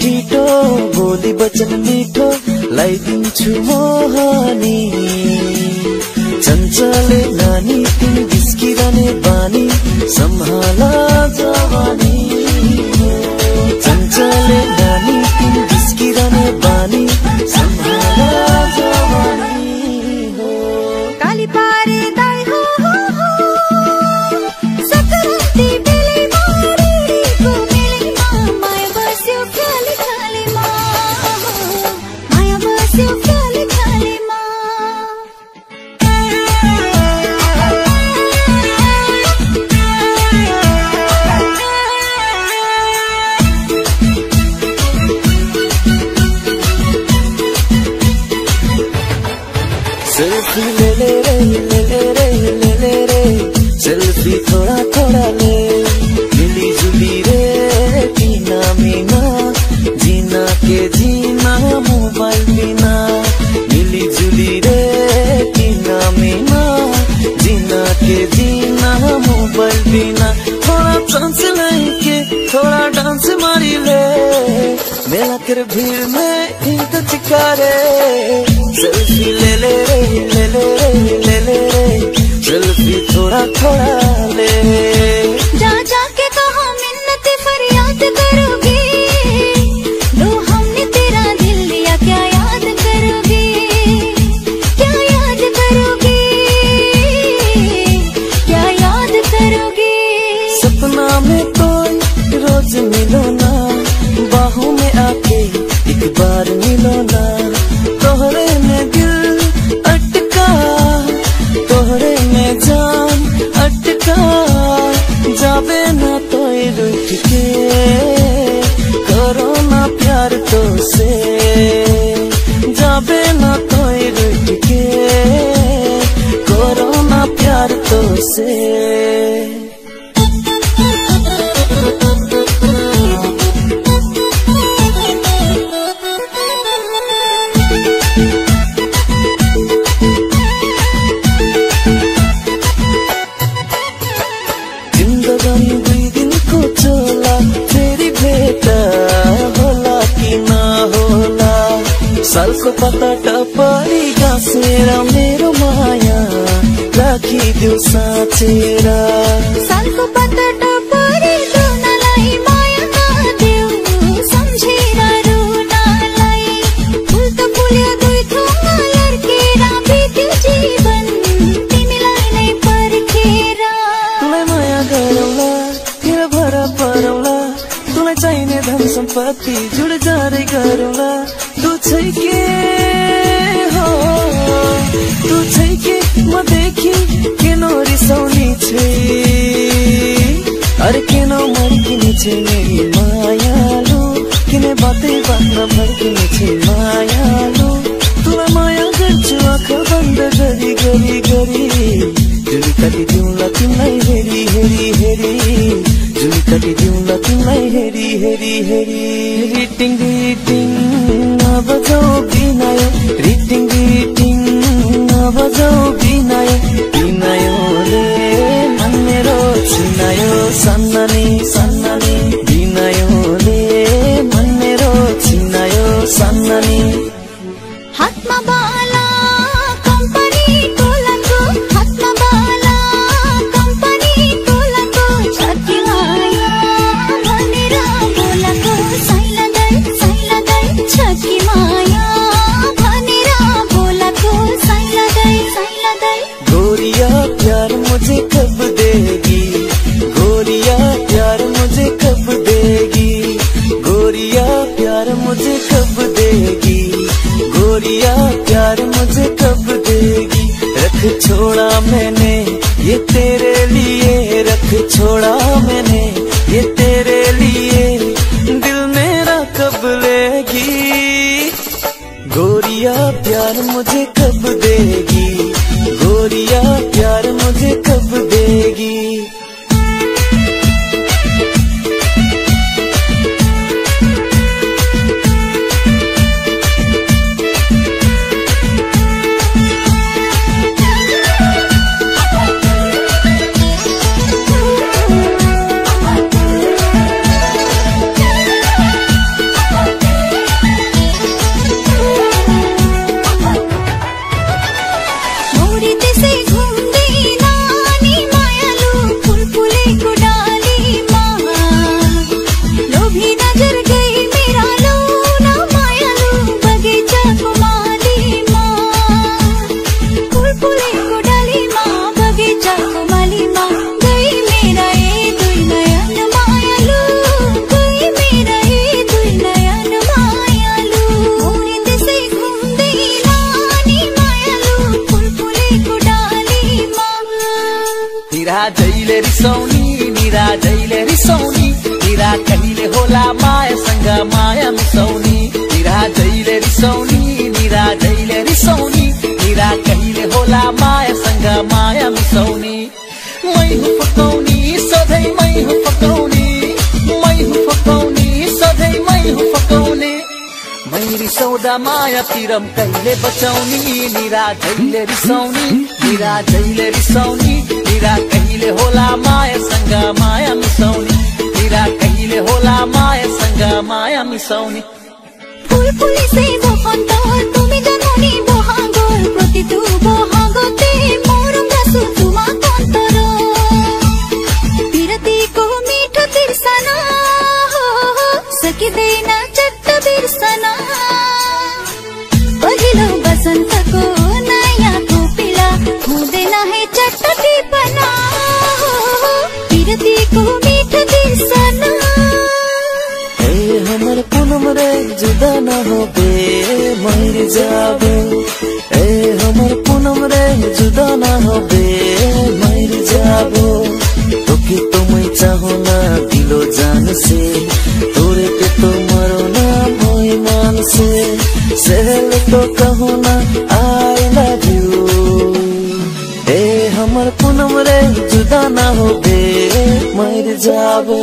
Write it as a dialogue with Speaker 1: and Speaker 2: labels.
Speaker 1: ठिटो बोली वचन मिठो लाइदिन्छु मोहनी चञ्चले नानी तिमी बिस्किरहने बानी सम्हाला जवानी चञ्चले नानी तिमी बिस्किरहने बानी सम्हाला जवानी
Speaker 2: काली पारे दाई हो सकरन्ती बेले मारीको मेलेमा माया बस्यो खाली खालीमा माया बस्यो खाली खालीमा
Speaker 1: सेल्फी ले ले रे ले ले रे ले ले रे सेल्फी थोड़ा थोड़ा ले मिली जुली रे टीना मीना जीना के जीना मोबाइल बिना मिली जुली रे टीना मीना जीना के जीना मोबाइल बिना थोड़ा चांस लेके थोड़ा डांस मारी ले मेला कर भीड़ में इंत चिकारे सेल्फी ले ले रे ले ले रे ले ले रे सेल्फी थोड़ा थोड़ा ले
Speaker 2: जा जाके कहा मिन्नत फरियाद करोगी लो हमने तेरा दिल लिया क्या याद करोगी क्या याद करोगी क्या याद करोगी
Speaker 1: सपना में कोई रोज मिलो ना बाहों में आके एक बार मिलो ना तोहरे में दिल अटका तोहरे में जान अटका जावे ना तो रुठ के करो ना प्यार तो से जावे ना तो रुठ के करो ना प्यार तो से जिन्दगानी 2 दिनको चोला फेरि भेट होला कि नहोला सालको पत्ता टपरी गाँसेर मेरो माया राखिदेऊ साँचेर
Speaker 2: सालको पत्ता टपरी रुनलाई माया नदेऊ सम्झेर रुनलाई फुल त फुल्यो 2 थोमा लड्केर बित्यो जीवन तिमीलाई नै पर्खेर
Speaker 1: तुलाई माया गरौला तेरो भरा परौला तुलाई चाहिने धन सम्पत्ति जुडजारै गरौला तू छै के हो तू छै के म देखि किन रिसाउने छे अरे किन मर्किने छे मेरी मायालु किन बातै बातमा फर्किने छे मायालु तुलाई माया गर्छु आँखा बन्द गरी गरी गरी जुली काटिदिउँला तिमीलाई हेरी हेरी हेरी जुली काटिदिउँला तिमीलाई हेरी हेरी हेरी रिटिङ रिटिङ नबजाऊ बिनायो रिटिङ रिटिङ नबजाऊ बिनायो बिनायोले मन मेरो छिनायो सन्नानी सन्नानी बिनायोले मन मेरो छिनायो सन्नानी
Speaker 2: हातमा बाला कम्पनी तोलाको हातमा बाला कम्पनी तोलाको छकी माया भनेर बोलाको साइलादै छकी माया भनेर बोलाको साइलादै
Speaker 1: गोरिया प्यार मुझे कब देगी गोरिया प्यार मुझे कब देगी गोरिया प्यार मुझे कब देगी गोरिया प्यार मुझे कब देगी रख छोड़ा मैंने ये तेरे लिए रख छोड़ा मैंने ये तेरे लिए दिल मेरा कब लेगी गोरिया प्यार मुझे कब देगी गोरिया प्यार मुझे कब देगी रिसाउने निरा जहिले रिसाउने निरा कहिले होला मायासँग माया मिसाउने निरा जहिले रिसाउने निरा जहिले रिसाउने निरा कहिले होला मायासँग माया मिसाउने मै हुँ फकाउने सधैँ मै हुँ फकाउने मै हुँ फकाउने सधैँ मै हुँ फकाउने मै रिसाउँदा माया पिरम कहिले बचाउने निरा जहिले रिसाउने निरा जहिले रिसाउने निरा कहिले होला मायासँग माया मिसाउने निरा कहिले होला मायासँग माया मिसाउने
Speaker 2: ফুল ফুলিছে বসন্তৰ তুমি জননী বহাগৰ প্ৰতিটো বহাগতে মৰম ৰাখো তোমাক অন্তৰ বিৰতিको মিঠো তিৰসানা सकिँदैन चट्ट बिर्सन पहिलो बसन्तको नयाँ कोपिला हुँदैन है चट्ट टिपना बिरतीको मिठो तिरसन
Speaker 1: हमर पूनम रे जुदा न होबे मर जाबो ए हमर पूनम रे जुदा न होबे मर जाबो तोके तो मैं चाहो ना दिलो जान से तोरे पे तो मरो ना मोई मान से सहल तो कहो ना आई लव यू ए हमर पूनम रे जुदा न होबे मर जाबो।